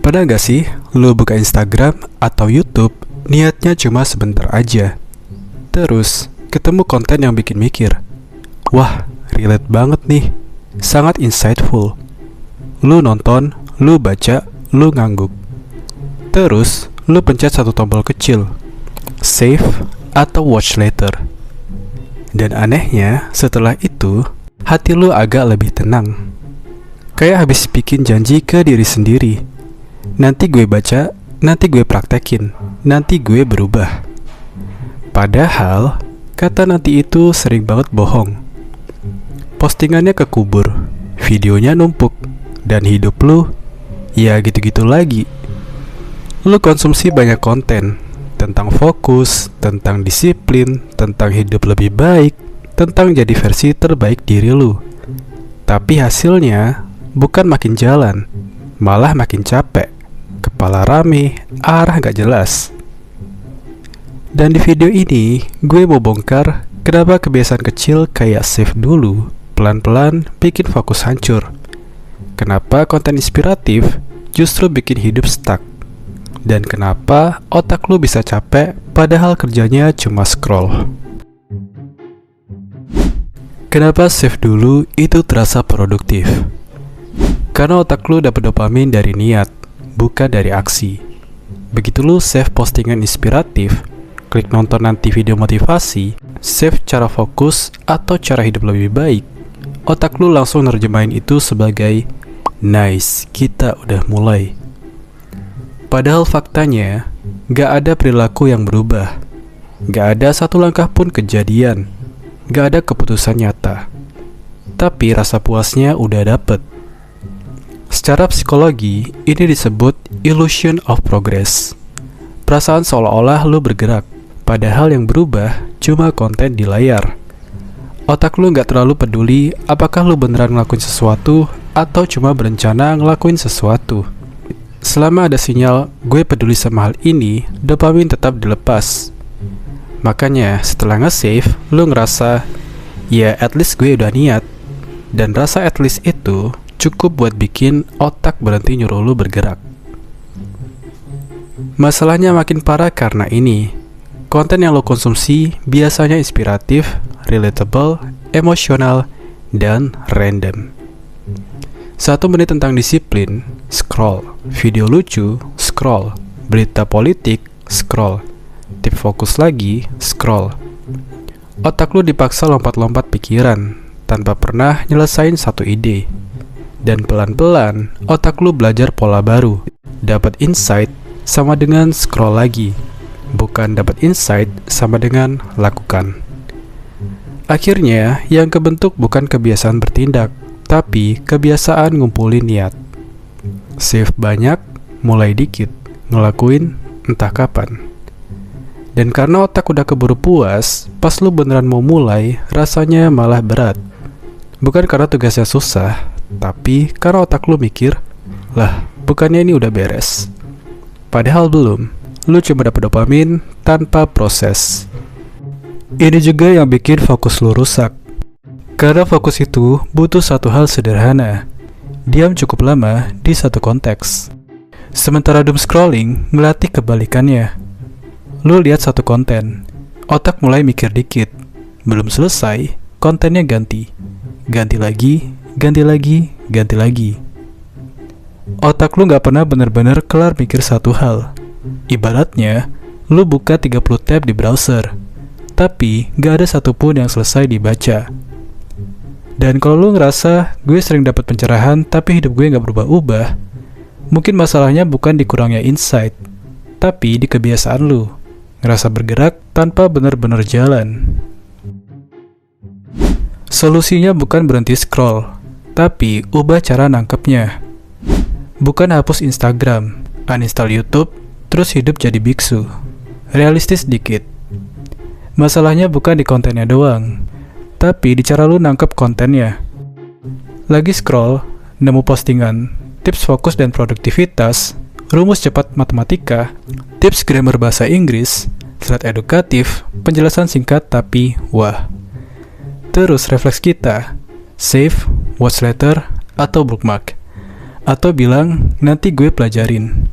Pernah gak sih lu buka Instagram atau YouTube niatnya cuma sebentar aja, terus ketemu konten yang bikin mikir, wah relate banget nih, sangat insightful. Lu nonton, lu baca, lu ngangguk. Terus lu pencet satu tombol kecil, save atau watch later. Dan anehnya setelah itu hati lu agak lebih tenang, kayak habis bikin janji ke diri sendiri. Nanti gue baca, nanti gue praktekin, nanti gue berubah. Padahal kata nanti itu sering banget bohong. Postingannya kekubur, videonya numpuk, dan hidup lu ya gitu-gitu lagi. Lu konsumsi banyak konten tentang fokus, tentang disiplin, tentang hidup lebih baik, tentang jadi versi terbaik diri lu. Tapi hasilnya bukan makin jalan, malah makin capek, kepala rame, arah gak jelas. Dan di video ini gue mau bongkar kenapa kebiasaan kecil kayak save dulu pelan-pelan bikin fokus hancur. Kenapa konten inspiratif justru bikin hidup stuck. Dan kenapa otak lu bisa capek padahal kerjanya cuma scroll. Kenapa save dulu itu terasa produktif? Karena otak lu dapat dopamin dari niat, bukan dari aksi. Begitu lu save postingan inspiratif, klik nonton nanti video motivasi, save cara fokus atau cara hidup lebih baik, otak lu langsung nerjemahin itu sebagai nice, kita udah mulai. Padahal faktanya, gak ada perilaku yang berubah, gak ada satu langkah pun kejadian, gak ada keputusan nyata. Tapi rasa puasnya udah dapet. Secara psikologi, ini disebut illusion of progress. Perasaan seolah-olah lu bergerak, padahal yang berubah cuma konten di layar. Otak lu gak terlalu peduli apakah lu beneran ngelakuin sesuatu atau cuma berencana ngelakuin sesuatu. Selama ada sinyal gue peduli sama hal ini, dopamin tetap dilepas. Makanya setelah nge-save, lu ngerasa, ya at least gue udah niat. Dan rasa at least itu cukup buat bikin otak berhenti nyuruh lu bergerak. Masalahnya makin parah karena ini. Konten yang lo konsumsi biasanya inspiratif, relatable, emosional, dan random. 1 menit tentang disiplin, scroll. Video lucu, scroll. Berita politik, scroll. Tips fokus lagi, scroll. Otak lu dipaksa lompat-lompat pikiran tanpa pernah nyelesain satu ide. Dan pelan-pelan otak lu belajar pola baru. Dapat insight sama dengan scroll lagi, bukan dapat insight sama dengan lakukan. Akhirnya yang kebentuk bukan kebiasaan bertindak, tapi kebiasaan ngumpulin niat. Save banyak, mulai dikit, ngelakuin entah kapan. Dan karena otak udah keburu puas, pas lu beneran mau mulai, rasanya malah berat. Bukan karena tugasnya susah, tapi karena otak lu mikir, lah bukannya ini udah beres. Padahal belum, lu cuma dapet dopamin tanpa proses. Ini juga yang bikin fokus lu rusak. Karena fokus itu butuh satu hal sederhana, diam cukup lama di satu konteks. Sementara doom scrolling ngelatih kebalikannya. Lu lihat satu konten, otak mulai mikir dikit, belum selesai, kontennya ganti. Ganti lagi, ganti lagi, ganti lagi. Otak lu gak pernah bener-bener kelar mikir satu hal. Ibaratnya, lu buka 30 tab di browser, tapi gak ada satupun yang selesai dibaca. Dan kalau lu ngerasa gue sering dapat pencerahan tapi hidup gue gak berubah-ubah, mungkin masalahnya bukan di kurangnya insight, tapi di kebiasaan lu ngerasa bergerak tanpa benar-benar jalan. Solusinya bukan berhenti scroll, tapi ubah cara nangkepnya. Bukan hapus Instagram, uninstall YouTube, terus hidup jadi biksu. Realistis dikit. Masalahnya bukan di kontennya doang, tapi di cara lu nangkep kontennya. Lagi scroll, nemu postingan, tips fokus dan produktivitas, rumus cepat matematika, tips grammar bahasa Inggris, slide edukatif, penjelasan singkat tapi wah. Terus refleks kita, save, watch later, atau bookmark. atau bilang nanti gue pelajarin.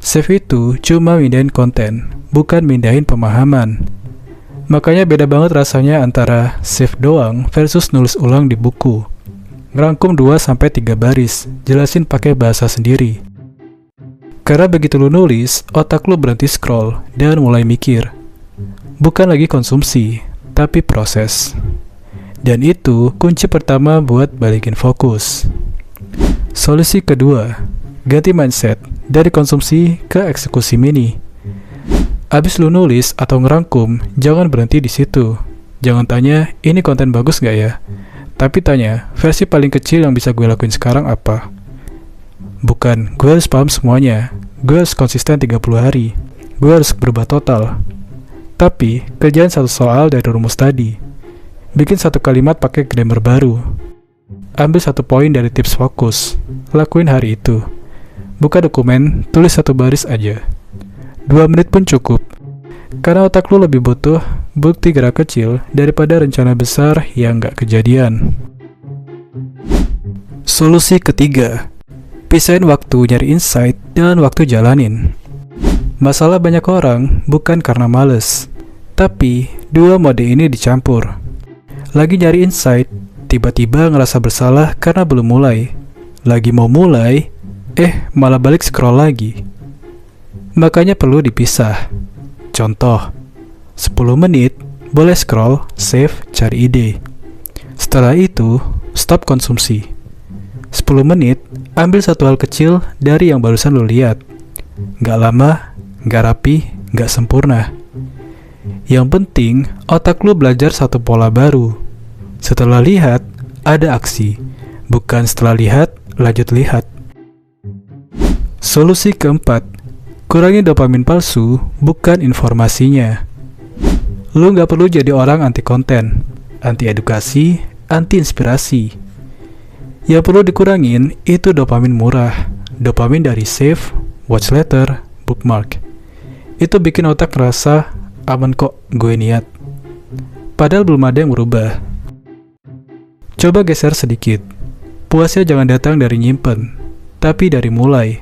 Save itu cuma mindahin konten, bukan mindahin pemahaman. Makanya beda banget rasanya antara save doang versus nulis ulang di buku. Ngerangkum 2-3 baris, jelasin pakai bahasa sendiri. Karena begitu lu nulis, otak lu berhenti scroll dan mulai mikir. Bukan lagi konsumsi, tapi proses. Dan itu kunci pertama buat balikin fokus. Solusi kedua, ganti mindset dari konsumsi ke eksekusi mini. Abis lu nulis atau ngerangkum, jangan berhenti di situ. Jangan tanya, ini konten bagus gak ya? Tapi tanya, versi paling kecil yang bisa gue lakuin sekarang apa? Bukan, gue harus paham semuanya. Gue harus konsisten 30 hari. Gue harus berubah total. Tapi, kerjain satu soal dari rumus tadi. Bikin satu kalimat pakai grammar baru. Ambil satu poin dari tips fokus. Lakuin hari itu. Buka dokumen, tulis satu baris aja. 2 menit pun cukup. Karena otak lu lebih butuh bukti gerak kecil daripada rencana besar yang gak kejadian. Solusi ketiga, pisahin waktu nyari insight dan waktu jalanin. Masalah banyak orang bukan karena males, tapi dua mode ini dicampur. Lagi nyari insight, tiba-tiba ngerasa bersalah karena belum mulai. Lagi mau mulai, malah balik scroll lagi. Makanya perlu dipisah. Contoh, 10 menit boleh scroll, save, cari ide. Setelah itu, stop konsumsi. 10 menit, ambil satu hal kecil dari yang barusan lo lihat. Nggak lama, nggak rapi, nggak sempurna. Yang penting, otak lu belajar satu pola baru. Setelah lihat, ada aksi. Bukan setelah lihat, lanjut lihat. Solusi keempat, kurangi dopamin palsu, bukan informasinya. Lu nggak perlu jadi orang anti konten, anti edukasi, anti inspirasi. Yang perlu dikurangin itu dopamin murah. Dopamin dari save, watch later, bookmark. Itu bikin otak ngerasa aman kok, gue niat. Padahal belum ada yang berubah. Coba geser sedikit. Puasnya jangan datang dari nyimpen, tapi dari mulai.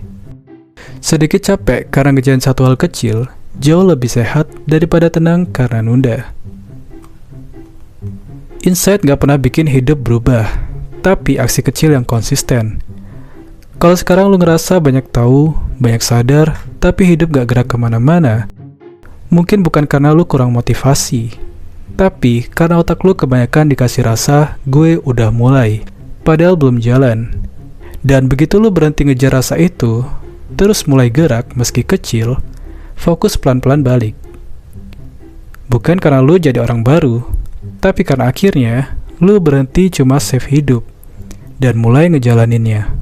Sedikit capek karena ngerjain satu hal kecil, jauh lebih sehat daripada tenang karena nunda. Insight gak pernah bikin hidup berubah, tapi aksi kecil yang konsisten. Kalau sekarang lu ngerasa banyak tahu, banyak sadar, tapi hidup gak gerak kemana-mana, mungkin bukan karena lu kurang motivasi, tapi karena otak lu kebanyakan dikasih rasa, gue udah mulai, padahal belum jalan. Dan begitu lu berhenti ngejar rasa itu, terus mulai gerak meski kecil, fokus pelan-pelan balik. Bukan karena lu jadi orang baru, tapi karena akhirnya lu berhenti cuma save hidup, dan mulai ngejalaninnya.